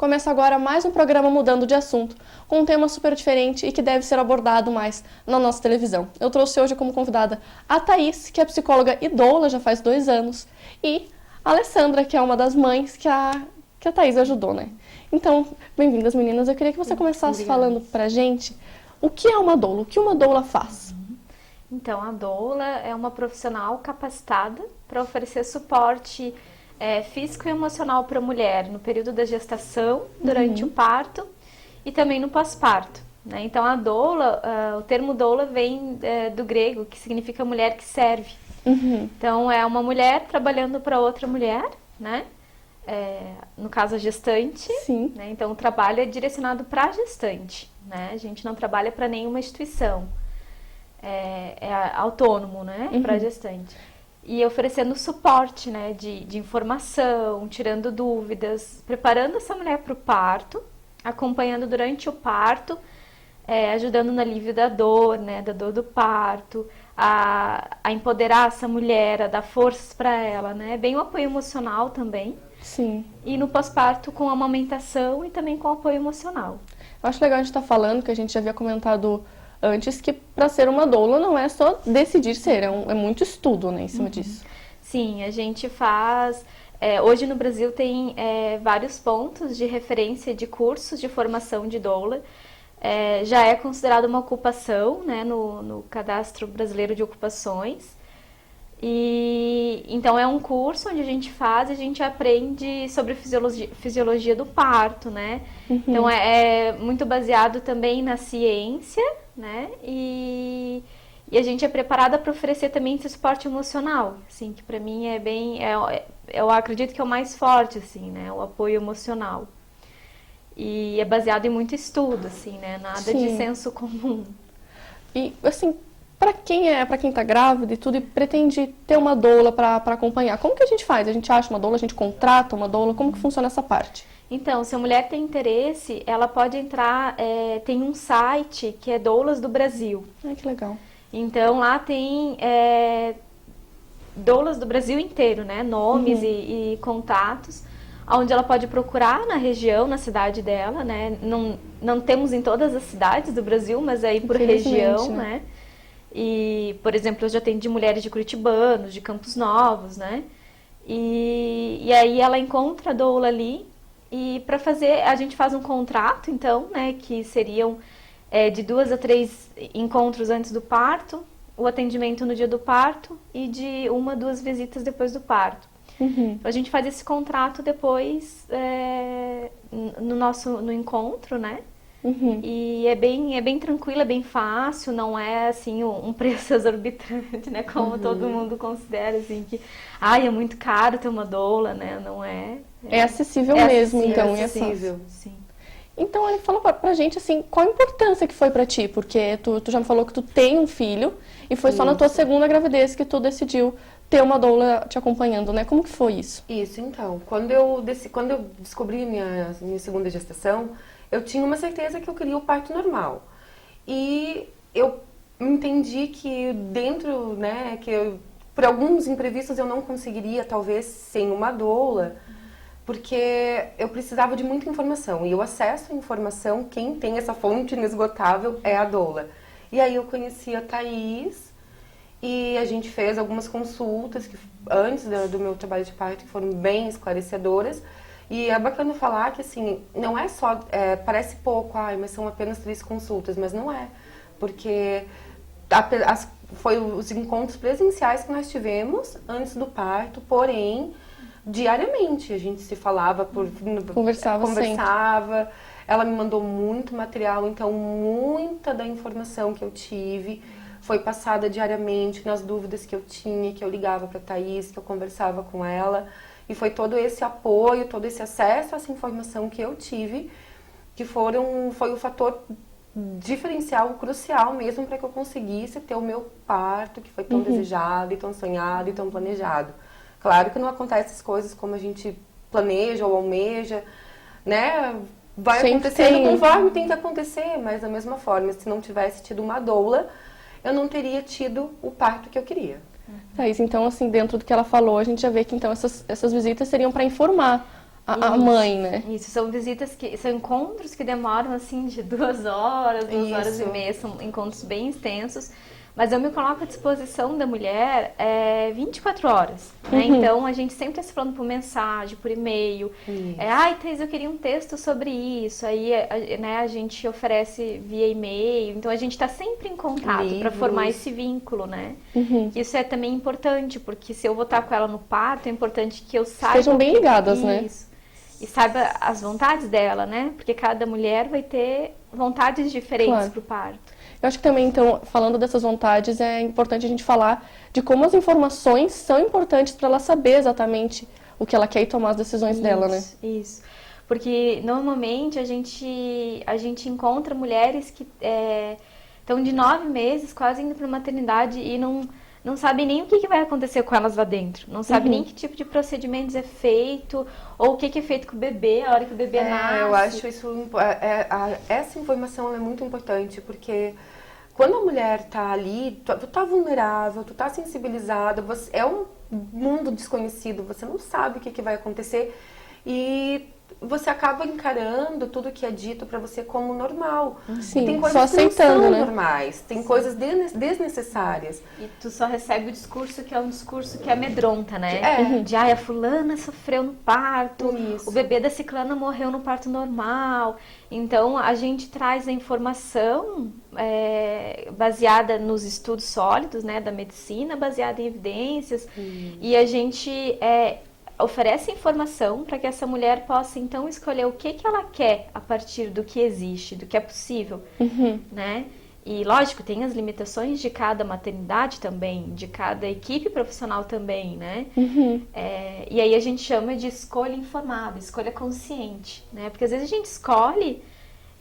Começa agora mais um programa Mudando de Assunto, com um tema super diferente e que deve ser abordado mais na nossa televisão. Eu trouxe hoje como convidada a Thaís, que é psicóloga e doula já faz 2 anos, e a Alessandra, que é uma das mães que a Thaís ajudou, né? Então, bem-vindas meninas. Eu queria que você começasse falando pra gente o que é uma doula, o que uma doula faz. Então, a doula é uma profissional capacitada para oferecer suporte físico e emocional para a mulher no período da gestação, durante o parto e também no pós-parto, né? Então, a doula, o termo doula vem do grego, que significa mulher que serve. Então, é uma mulher trabalhando para outra mulher, né? No caso, a gestante. Sim. Né? Então, o trabalho é direcionado para a gestante, né? A gente não trabalha para nenhuma instituição. É autônomo, né? Para a gestante. E oferecendo suporte, né, de informação, tirando dúvidas, preparando essa mulher para o parto, acompanhando durante o parto, ajudando no alívio da dor, né, da dor do parto, a empoderar essa mulher, a dar forças para ela, né, bem o apoio emocional também. Sim. E no pós-parto com amamentação e também com apoio emocional. Eu acho legal a gente estar falando, que a gente já havia comentado antes, que para ser uma doula não é só decidir ser, é muito estudo, né, em cima disso. Sim, a gente faz... hoje no Brasil tem vários pontos de referência de cursos de formação de doula. Já é considerado uma ocupação, né, no Cadastro Brasileiro de Ocupações. E então é um curso onde a gente aprende sobre fisiologia do parto, né? Então é muito baseado também na ciência, né? E a gente é preparada para oferecer também esse suporte emocional, assim, que para mim é bem, eu acredito que é o mais forte, assim, né? O apoio emocional. E é baseado em muito estudo, assim, né? Nada de senso comum. E assim, para quem tá grávida e tudo e pretende ter uma doula para acompanhar, como que a gente faz? A gente acha uma doula, a gente contrata uma doula, como que funciona essa parte? Então, se a mulher tem interesse, ela pode entrar, tem um site que é Doulas do Brasil. Ai, que legal. Então, lá tem doulas do Brasil inteiro, né? Nomes e contatos, onde ela pode procurar na região, na cidade dela, né? Não temos em todas as cidades do Brasil, mas aí por região, né? E, por exemplo, eu já atendi mulheres de curitibanos, de Campos Novos, né? E aí ela encontra a doula ali e para fazer, a gente faz um contrato, então, né? Que seriam de 2 a 3 encontros antes do parto, o atendimento no dia do parto e de 1 a 2 visitas depois do parto. Então, a gente faz esse contrato depois no encontro, né? E é bem tranquilo, é bem fácil, não é assim um preço exorbitante, né? Como todo mundo considera, assim, que é muito caro ter uma doula, né? Não é. É acessível mesmo, acessível, então, é acessível, sim. Então, ele fala pra gente, assim, qual a importância que foi pra ti, porque tu já me falou que tu tem um filho e foi só na tua segunda gravidez que tu decidiu ter uma doula te acompanhando, né? Como que foi isso? Isso, então, quando eu descobri minha segunda gestação, eu tinha uma certeza que eu queria o parto normal. E eu entendi que dentro, né, por alguns imprevistos eu não conseguiria, talvez, sem uma doula, porque eu precisava de muita informação. E o acesso à informação, quem tem essa fonte inesgotável é a doula. E aí eu conheci a Thaís e a gente fez algumas consultas antes do meu trabalho de parto que foram bem esclarecedoras. E é bacana falar que, assim, não é só, parece pouco, mas são apenas 3 consultas, mas não é. Porque foi os encontros presenciais que nós tivemos antes do parto, porém, diariamente a gente se falava, conversava. Ela me mandou muito material, então muita da informação que eu tive foi passada diariamente nas dúvidas que eu tinha, que eu ligava para a Thaís, que eu conversava com ela. E foi todo esse apoio, todo esse acesso a essa informação que eu tive, que foi o fator diferencial, crucial mesmo para que eu conseguisse ter o meu parto, que foi tão desejado, e tão sonhado, e tão planejado. Claro que não acontecem as coisas como a gente planeja ou almeja, né? Vai acontecendo conforme tem que acontecer, mas da mesma forma, se não tivesse tido uma doula, eu não teria tido o parto que eu queria. Thaís, então, assim, dentro do que ela falou, a gente já vê que então essas visitas seriam para informar a mãe, né? Isso, são visitas são encontros que demoram assim de 2 horas, 2 horas e meia, são encontros bem extensos. Mas eu me coloco à disposição da mulher 24 horas, né? Então, a gente sempre está se falando por mensagem, por e-mail. Ai, Thais, eu queria um texto sobre isso. Aí, né, a gente oferece via e-mail. Então, a gente está sempre em contato para formar esse vínculo, né? Isso é também importante, porque se eu vou estar com ela no parto, é importante que eu saiba... Estejam bem ligadas, né? Isso. E saiba as vontades dela, né? Porque cada mulher vai ter vontades diferentes para o parto. Eu acho que também, então, falando dessas vontades, é importante a gente falar de como as informações são importantes para ela saber exatamente o que ela quer e tomar as decisões dela, né? Isso. Porque, normalmente, a gente encontra mulheres que estão de 9 meses, quase indo para a maternidade e não sabem nem o que vai acontecer com elas lá dentro. Não sabem nem que tipo de procedimentos é feito ou o que é feito com o bebê, a hora que o bebê nasce. Eu acho isso... essa informação é muito importante, porque quando a mulher tá ali, tu tá vulnerável, tu tá sensibilizada, é um mundo desconhecido, você não sabe o que vai acontecer e você acaba encarando tudo que é dito pra você como normal. Sim, tem coisas só aceitando, que não são né? normais, tem coisas desnecessárias. E tu só recebe o discurso que é um discurso que amedronta, né? De, a fulana sofreu no parto, o bebê da ciclana morreu no parto normal. Então, a gente traz a informação baseada nos estudos sólidos, né, da medicina, baseada em evidências. E a gente oferece informação para que essa mulher possa, então, escolher o que ela quer a partir do que existe, do que é possível, né? E, lógico, tem as limitações de cada maternidade também, de cada equipe profissional também, né? E aí a gente chama de escolha informada, escolha consciente, né? Porque às vezes a gente escolhe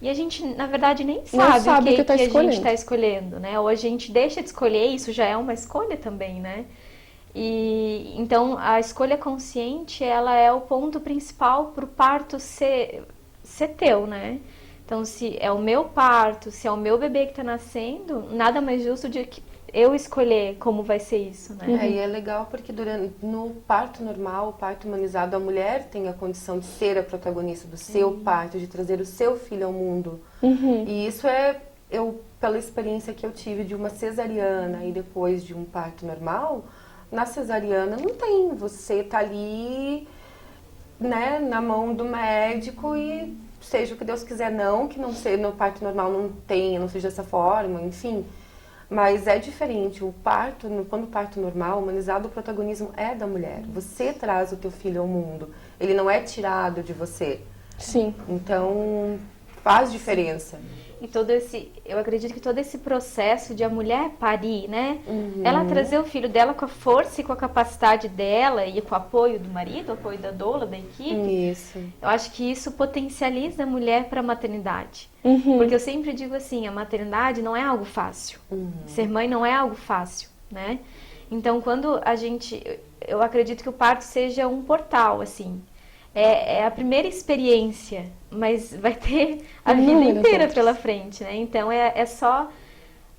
e a gente, na verdade, nem sabe o que a gente está escolhendo, né? Ou a gente deixa de escolher, isso já é uma escolha também, né? E então a escolha consciente, ela é o ponto principal para o parto ser teu, né? Então, se é o meu parto, se é o meu bebê que está nascendo, nada mais justo de que eu escolher como vai ser isso, né? E é legal porque no parto normal, o parto humanizado, a mulher tem a condição de ser a protagonista do seu parto, de trazer o seu filho ao mundo. E isso pela experiência que eu tive de uma cesariana e depois de um parto normal, na cesariana não tem, você tá ali, né, na mão do médico e seja o que Deus quiser, que não seja no parto normal não seja dessa forma, enfim. Mas é diferente, quando o parto normal, humanizado, o protagonismo é da mulher. Você traz o teu filho ao mundo, ele não é tirado de você. Sim. Então, faz diferença. E eu acredito que todo esse processo de a mulher parir, né? Ela trazer o filho dela com a força e com a capacidade dela e com o apoio do marido, o apoio da doula, da equipe. Isso. Eu acho que isso potencializa a mulher para a maternidade. Porque eu sempre digo assim, a maternidade não é algo fácil. Ser mãe não é algo fácil, né? Então, eu acredito que o parto seja um portal, assim. É a primeira experiência, mas vai ter a vida inteira pela frente, né? Então, é só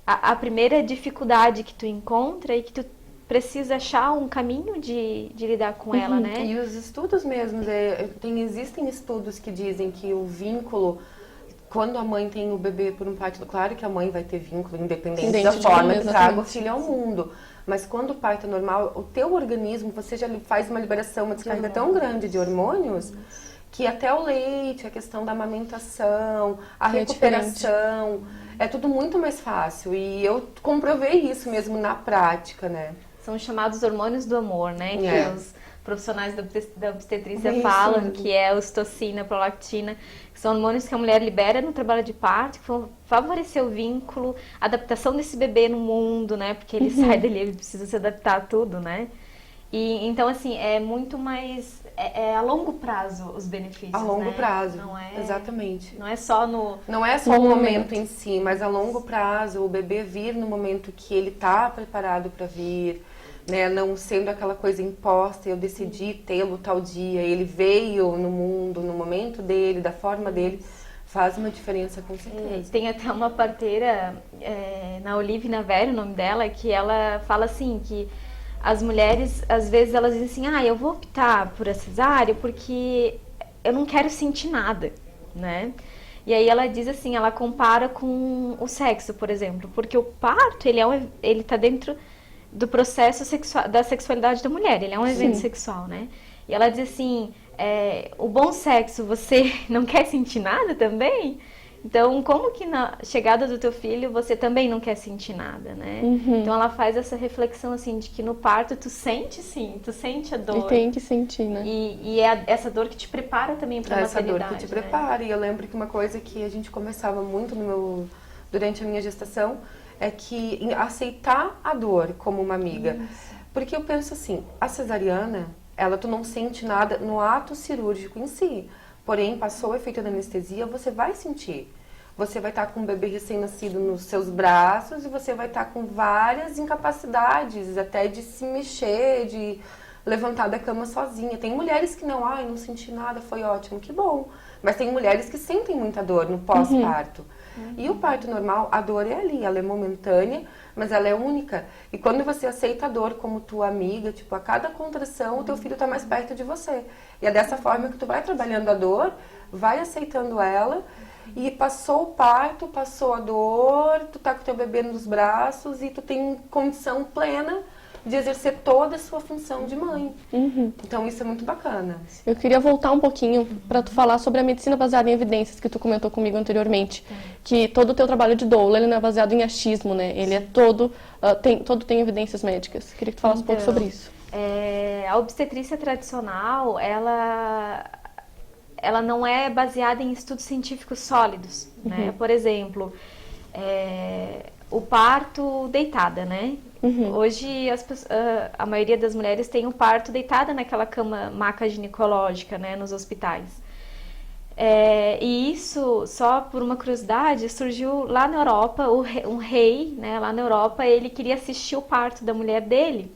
a primeira dificuldade que tu encontra e que tu precisa achar um caminho de lidar com ela, né? E os estudos mesmos, existem estudos que dizem que o vínculo, quando a mãe tem o bebê por um parto, claro que a mãe vai ter vínculo, independente da forma que traga o filho ao mundo. Mas quando o parto é normal, o teu organismo, você já faz uma liberação, uma descarga tão grande de hormônios, que até o leite, a questão da amamentação, a recuperação, é tudo muito mais fácil. E eu comprovei isso mesmo na prática, né? São os chamados hormônios do amor, né? Que os profissionais da obstetrícia falam, que é a ocitocina, a prolactina, que são hormônios que a mulher libera no trabalho de parto, que vão favorecer o vínculo, a adaptação desse bebê no mundo, né? Porque ele sai dali, ele precisa se adaptar a tudo, né? E então, assim, é muito mais... É a longo prazo os benefícios, a longo prazo, não é, exatamente. Não é só Não é só o momento em si, mas a longo prazo, o bebê vir no momento que ele tá preparado para vir, né? Não sendo aquela coisa imposta, eu decidi tê-lo tal dia, ele veio no mundo, no momento dele, da forma dele, faz uma diferença com certeza. Tem até uma parteira, na Olivia Velho, o nome dela, que ela fala assim, que as mulheres, às vezes, elas dizem assim, eu vou optar por a cesárea porque eu não quero sentir nada, né? E aí ela diz assim, ela compara com o sexo, por exemplo, porque o parto, ele tá dentro do processo sexual, da sexualidade da mulher, ele é um evento sexual, né? E ela diz assim, o bom sexo, você não quer sentir nada também? Então, como que na chegada do teu filho você também não quer sentir nada, né? Então ela faz essa reflexão assim de que no parto tu sente sim, tu sente a dor. E tem que sentir, né? E é essa dor que te prepara também para a maternidade. Essa dor que te né? prepara. E eu lembro que uma coisa que a gente conversava muito durante a minha gestação é que aceitar a dor como uma amiga. Porque eu penso assim, a cesariana, tu não sente nada no ato cirúrgico em si. Porém, passou o efeito da anestesia, você vai sentir. Você vai estar com um bebê recém-nascido nos seus braços e você vai estar com várias incapacidades, até de se mexer, de levantar da cama sozinha. Tem mulheres que não senti nada, foi ótimo, que bom. Mas tem mulheres que sentem muita dor no pós-parto. E o parto normal, a dor é ali, ela é momentânea, mas ela é única. E quando você aceita a dor como tua amiga, tipo, a cada contração o teu filho está mais perto de você. E é dessa forma que tu vai trabalhando a dor, vai aceitando ela, e passou o parto, passou a dor, tu tá com teu bebê nos braços e tu tem condição plena de exercer toda a sua função de mãe. Então isso é muito bacana. Eu queria voltar um pouquinho para tu falar sobre a medicina baseada em evidências que tu comentou comigo anteriormente, que todo o teu trabalho de doula, ele não é baseado em achismo, né? Ele é todo tem evidências médicas. Queria que tu falasse um pouco sobre isso. A obstetrícia tradicional, ela não é baseada em estudos científicos sólidos, né? Por exemplo, o parto deitada, né? Hoje a maioria das mulheres tem o parto deitada naquela cama maca ginecológica, né, nos hospitais. E isso, só por uma curiosidade, surgiu lá na Europa, um rei, né, lá na Europa, ele queria assistir o parto da mulher dele.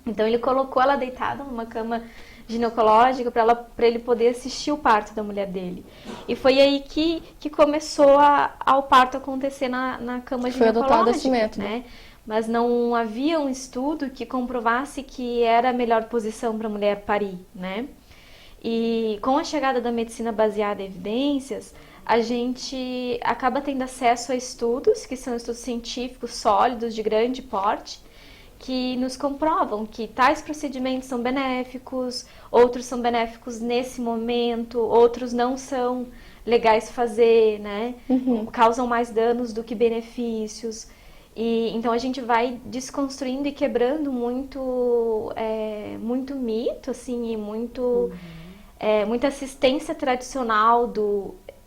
Então ele colocou ela deitada numa cama ginecológica para ele poder assistir o parto da mulher dele. E foi aí que começou ao parto acontecer na cama ginecológica. Foi adotado esse método. Né? Mas não havia um estudo que comprovasse que era a melhor posição para a mulher parir, né? E com a chegada da medicina baseada em evidências, a gente acaba tendo acesso a estudos, que são estudos científicos sólidos, de grande porte, que nos comprovam que tais procedimentos são benéficos, outros são benéficos nesse momento, outros não são legais fazer, né? Causam mais danos do que benefícios. E então a gente vai desconstruindo e quebrando muito mito, assim, e muita assistência tradicional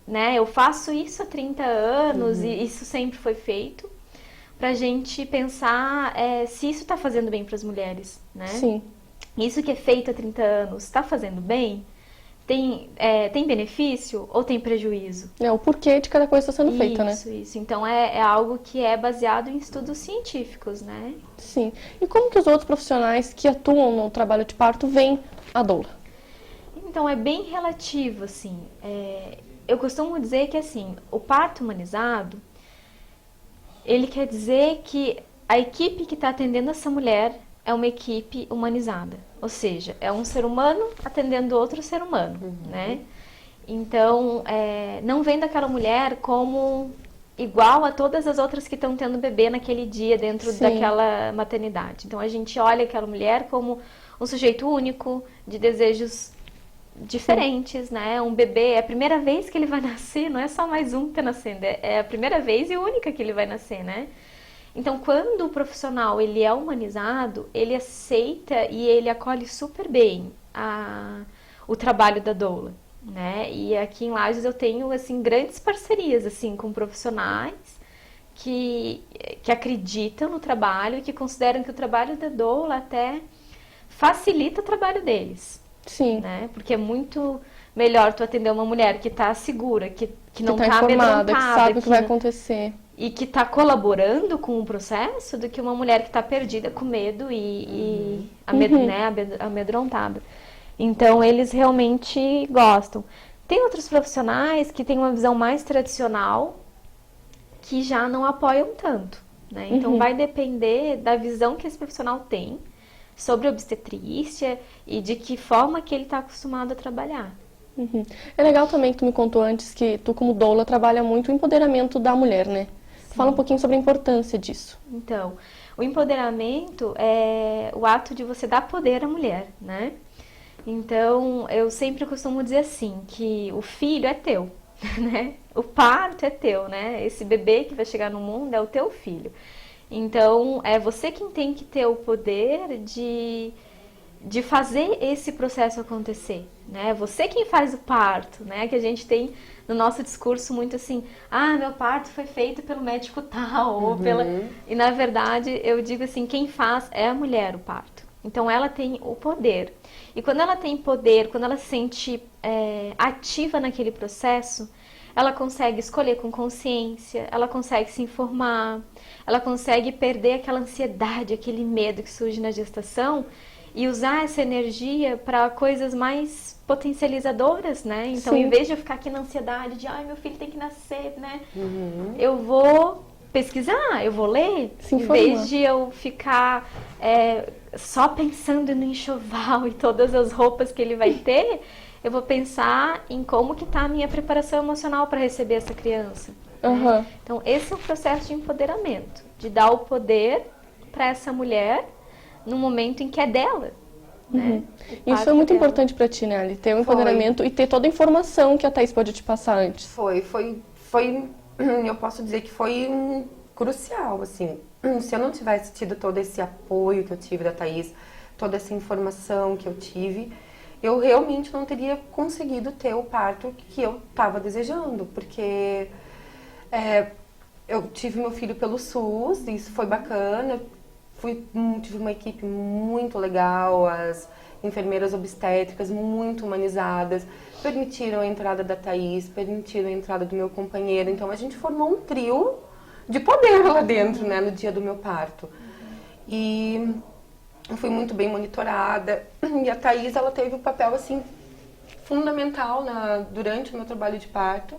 né? Eu faço isso há 30 anos e isso sempre foi feito, pra gente pensar se isso está fazendo bem para as mulheres, né? Sim. Isso que é feito há 30 anos está fazendo bem? Tem benefício ou tem prejuízo? O porquê de cada coisa está sendo feita, né? Isso. Então é algo que é baseado em estudos científicos, né? Sim. E como que os outros profissionais que atuam no trabalho de parto veem a doula? Então é bem relativo, assim. Eu costumo dizer que, assim, o parto humanizado, ele quer dizer que a equipe que está atendendo essa mulher é uma equipe humanizada. Ou seja, é um ser humano atendendo outro ser humano, né? Então, não vendo aquela mulher como igual a todas as outras que estão tendo bebê naquele dia dentro daquela maternidade. Então, a gente olha aquela mulher como um sujeito único, de desejos diferentes, né? Um bebê, é a primeira vez que ele vai nascer, não é só mais um que está nascendo, é a primeira vez e única que ele vai nascer, né? Então, quando o profissional ele é humanizado, ele aceita e ele acolhe super bem o trabalho da doula, né? E aqui em Lages eu tenho, assim, grandes parcerias, assim, com profissionais que acreditam no trabalho e que consideram que o trabalho da doula até facilita o trabalho deles. Sim. Né? Porque é muito melhor tu atender uma mulher que está segura, que não está informada, amedrontada, que sabe o que vai acontecer. E que está colaborando com o processo, do que uma mulher que está perdida, com medo e amedrontada. Então, eles realmente gostam. Tem outros profissionais que têm uma visão mais tradicional, que já não apoiam tanto, né? Então, vai depender da visão que esse profissional tem sobre obstetrícia e de que forma que ele está acostumado a trabalhar. Uhum. É legal também que tu me contou antes que tu, como doula, trabalha muito o empoderamento da mulher, né? Fala um pouquinho sobre a importância disso. Então, o empoderamento é o ato de você dar poder à mulher, né? Então, eu sempre costumo dizer assim, que o filho é teu, né? O parto é teu, né? Esse bebê que vai chegar no mundo é o teu filho. Então, é você quem tem que ter o poder de fazer esse processo acontecer, né? Você quem faz o parto, né? Que a gente tem no nosso discurso muito assim, meu parto foi feito pelo médico tal, ou pela... E na verdade, eu digo assim, quem faz é a mulher o parto. Então, ela tem o poder. E quando ela tem poder, quando ela se sente ativa naquele processo, ela consegue escolher com consciência, ela consegue se informar, ela consegue perder aquela ansiedade, aquele medo que surge na gestação e usar essa energia para coisas mais potencializadoras, né? Então, Sim. em vez de eu ficar aqui na ansiedade de, meu filho tem que nascer, né? Eu vou pesquisar, eu vou ler, Se em informar. vez de eu ficar só pensando no enxoval e todas as roupas que ele vai ter, eu vou pensar em como que está a minha preparação emocional para receber essa criança. Aham. Né? Então, esse é o processo de empoderamento, de dar o poder para essa mulher no momento em que é dela. Né? Isso é muito importante pra ti, né, Ali? Ter o empoderamento e ter toda a informação que a Thaís pode te passar antes. Foi, eu posso dizer que foi crucial, assim. Se eu não tivesse tido todo esse apoio que eu tive da Thaís, toda essa informação que eu tive, eu realmente não teria conseguido ter o parto que eu estava desejando, porque eu tive meu filho pelo SUS, isso foi bacana, tive uma equipe muito legal, as enfermeiras obstétricas muito humanizadas, permitiram a entrada da Thaís, permitiram a entrada do meu companheiro, então a gente formou um trio de poder lá dentro, né, no dia do meu parto. E eu fui muito bem monitorada, e a Thaís, ela teve um papel, assim, fundamental durante o meu trabalho de parto,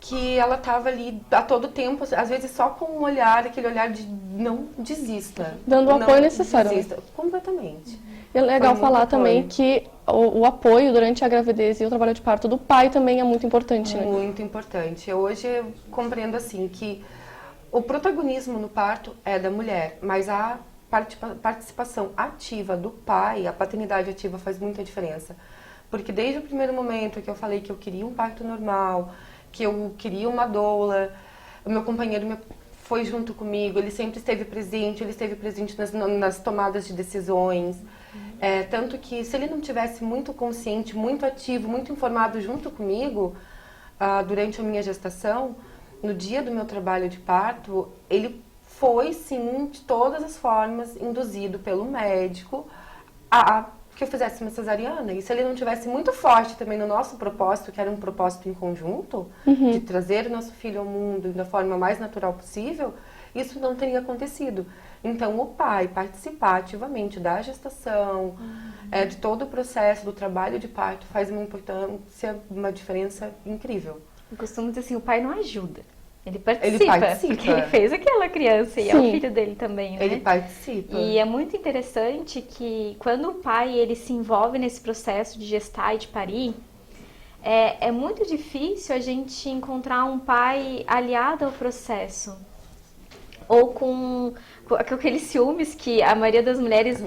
que ela estava ali a todo tempo, às vezes só com um olhar, aquele olhar de não desista. Dando o não apoio necessário. Desista, completamente. E é legal Foi falar muito também apoio. que o apoio durante a gravidez e o trabalho de parto do pai também é muito importante, né? Muito importante. Hoje eu compreendo assim que o protagonismo no parto é da mulher, mas a participação ativa do pai, a paternidade ativa faz muita diferença. Porque desde o primeiro momento que eu falei que eu queria um parto normal, que eu queria uma doula, o meu companheiro foi junto comigo, ele sempre esteve presente, nas tomadas de decisões. Tanto que se ele não tivesse muito consciente, muito ativo, muito informado junto comigo, durante a minha gestação, no dia do meu trabalho de parto, ele foi sim, de todas as formas, induzido pelo médico a que eu fizesse uma cesariana. E se ele não tivesse muito forte também no nosso propósito, que era um propósito em conjunto, de trazer o nosso filho ao mundo da forma mais natural possível, isso não teria acontecido. Então, o pai participar ativamente da gestação, de todo o processo do trabalho de parto, faz uma importância, uma diferença incrível. Eu costumo dizer assim, o pai não ajuda. Ele participa, porque ele Porque fez aquela criança e é o filho dele também, né? Ele participa. E é muito interessante que quando o pai ele se envolve nesse processo de gestar e de parir, é muito difícil a gente encontrar um pai aliado ao processo. Ou com aqueles ciúmes que a maioria das mulheres,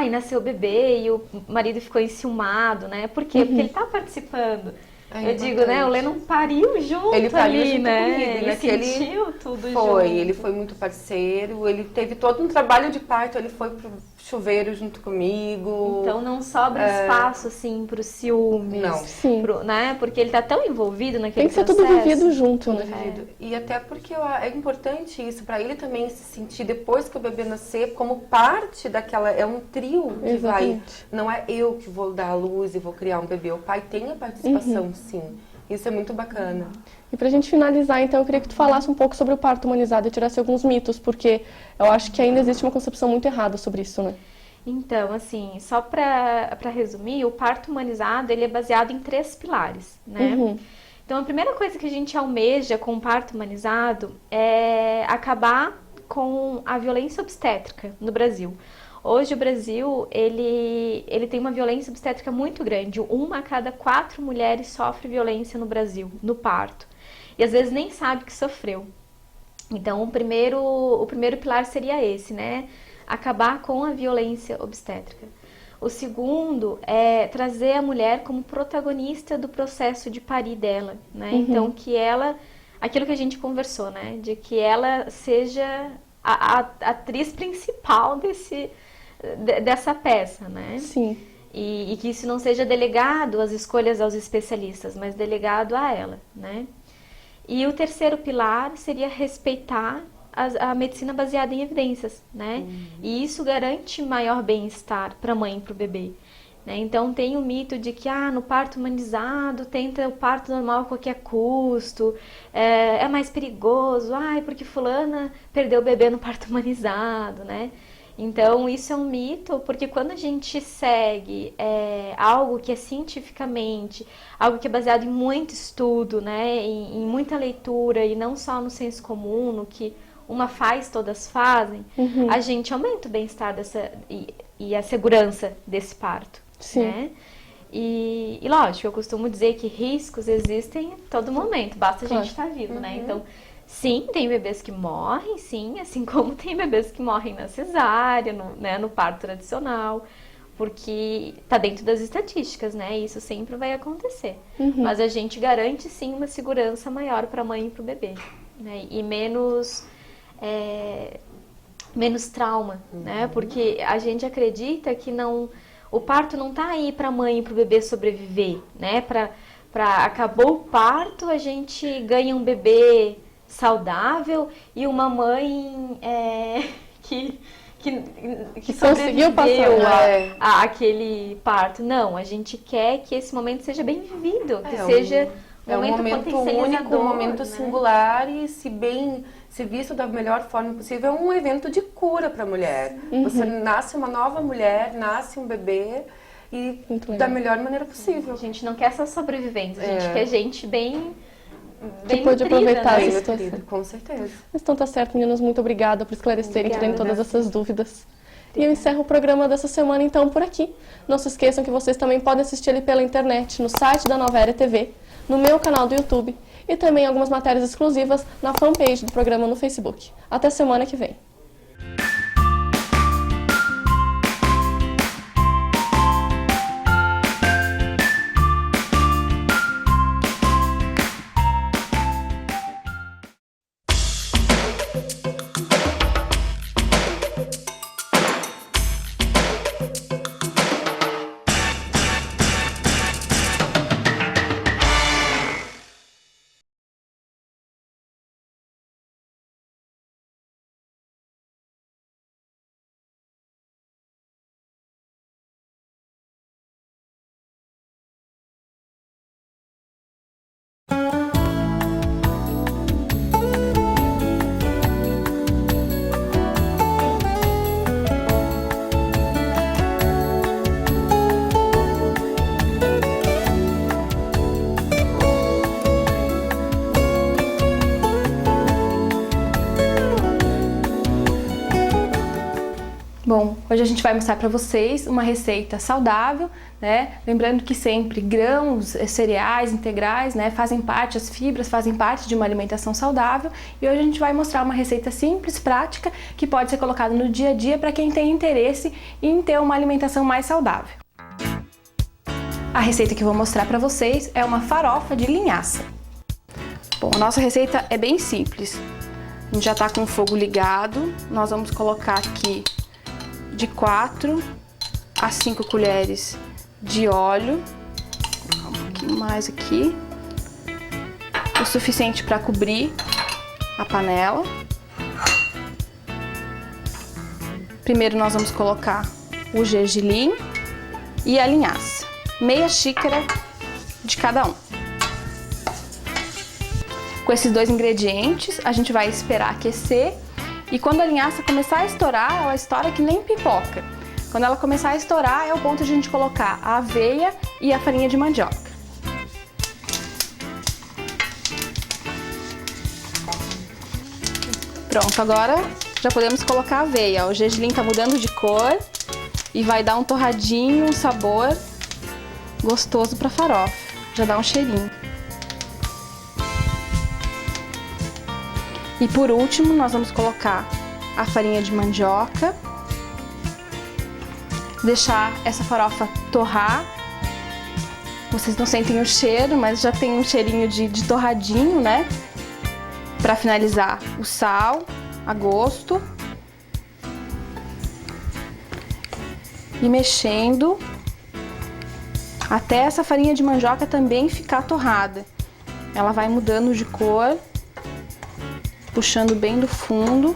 nasceu o bebê e o marido ficou enciumado, né? Por quê? Porque ele tá participando. Eu digo, né? O Lê não pariu junto ele pariu ali, junto né? comigo, Ele sentiu tudo junto. Ele foi muito parceiro, ele teve todo um trabalho de parto, ele foi pro chuveiro junto comigo. Então não sobra espaço, assim, pro ciúmes. Não. Sim. Né? Porque ele tá tão envolvido naquele Tem que ser processo. tudo vivido junto, né? E até porque é importante isso, para ele também se sentir, depois que o bebê nascer, como parte daquela... É um trio que Exatamente. Não é eu que vou dar a luz e vou criar um bebê. O pai tem a participação, sim. Isso é muito bacana. E pra gente finalizar, então, eu queria que tu falasse um pouco sobre o parto humanizado e tirasse alguns mitos, porque eu acho que ainda existe uma concepção muito errada sobre isso, né? Então, assim, só para resumir, o parto humanizado ele é baseado em 3 pilares, né? Então, a primeira coisa que a gente almeja com o parto humanizado é acabar com a violência obstétrica no Brasil. Hoje o Brasil, ele tem uma violência obstétrica muito grande. 1 a cada 4 mulheres sofre violência no Brasil, no parto. E às vezes nem sabe que sofreu. Então o primeiro pilar seria esse, né? Acabar com a violência obstétrica. O segundo é trazer a mulher como protagonista do processo de parir dela, né? Então que ela, aquilo que a gente conversou, né? De que ela seja a atriz principal dessa peça, né? Sim. E que isso não seja delegado às escolhas aos especialistas, mas delegado a ela, né? E o terceiro pilar seria respeitar a medicina baseada em evidências, né? E isso garante maior bem-estar para a mãe e para o bebê. Né? Então tem o mito de que no parto humanizado tenta o parto normal a qualquer custo, é mais perigoso, porque fulana perdeu o bebê no parto humanizado, né? Então isso é um mito, porque quando a gente segue algo que é cientificamente, algo que é baseado em muito estudo, né? Em muita leitura e não só no senso comum, no que uma faz, todas fazem, a gente aumenta o bem-estar e a segurança desse parto. Sim. Né? E lógico, eu costumo dizer que riscos existem a todo momento, basta a gente estar vivo, né? Então, sim, tem bebês que morrem, sim, assim como tem bebês que morrem na cesárea, no parto tradicional, porque tá dentro das estatísticas, né? Isso sempre vai acontecer. Mas a gente garante, sim, uma segurança maior para a mãe e para o bebê, né? E menos trauma, né? Porque a gente acredita que o parto não tá aí para a mãe e para o bebê sobreviver, né? Acabou o parto, a gente ganha um bebê saudável e uma mãe que conseguiu sobreviveu passar, a aquele parto. Não, a gente quer que esse momento seja bem vivido, que seja um momento único, um momento singular e se visto da melhor forma possível, é um evento de cura para a mulher. Você nasce uma nova mulher, nasce um bebê e da melhor maneira possível. A gente não quer só sobreviventes, a gente quer gente bem que pode aproveitar né? essa situação. Com certeza. Mas então tá certo, meninas, muito obrigada por esclarecerem e tirarem todas essas dúvidas. E eu encerro o programa dessa semana, então, por aqui. Não se esqueçam que vocês também podem assistir ele pela internet, no site da Nova Era TV, no meu canal do YouTube e também algumas matérias exclusivas na fanpage do programa no Facebook. Até semana que vem. Bom, hoje a gente vai mostrar para vocês uma receita saudável, né? Lembrando que sempre grãos, cereais, integrais, né, fazem parte, as fibras fazem parte de uma alimentação saudável. E hoje a gente vai mostrar uma receita simples, prática, que pode ser colocada no dia a dia para quem tem interesse em ter uma alimentação mais saudável. A receita que eu vou mostrar para vocês é uma farofa de linhaça. Bom, a nossa receita é bem simples. A gente já está com o fogo ligado, nós vamos colocar aqui de 4 a 5 colheres de óleo, um pouquinho mais aqui, o suficiente para cobrir a panela. Primeiro nós vamos colocar o gergelim e a linhaça, meia xícara de cada um. Com esses dois ingredientes, a gente vai esperar aquecer. E quando a linhaça começar a estourar, ela estoura que nem pipoca. Quando ela começar a estourar, é o ponto de a gente colocar a aveia e a farinha de mandioca. Pronto, agora já podemos colocar a aveia. Ó. O gergelim tá mudando de cor e vai dar um torradinho, um sabor gostoso pra farofa. Já dá um cheirinho. E por último, nós vamos colocar a farinha de mandioca. Deixar essa farofa torrar. Vocês não sentem o cheiro, mas já tem um cheirinho de torradinho, né? Para finalizar, o sal a gosto. E mexendo até essa farinha de mandioca também ficar torrada. Ela vai mudando de cor, puxando bem do fundo.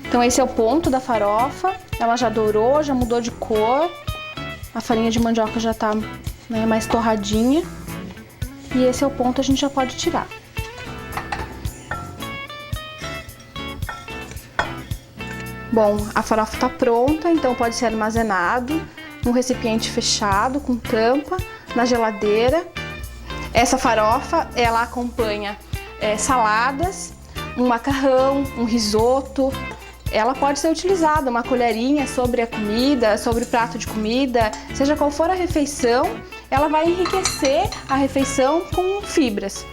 Então esse é o ponto da farofa. Ela já dourou, já mudou de cor. A farinha de mandioca já tá, né, mais torradinha. E esse é o ponto, a gente já pode tirar. Bom, a farofa tá pronta, então pode ser armazenado num recipiente fechado, com tampa, na geladeira. Essa farofa, ela acompanha saladas, um macarrão, um risoto. Ela pode ser utilizada, uma colherinha sobre a comida, sobre o prato de comida, seja qual for a refeição, ela vai enriquecer a refeição com fibras.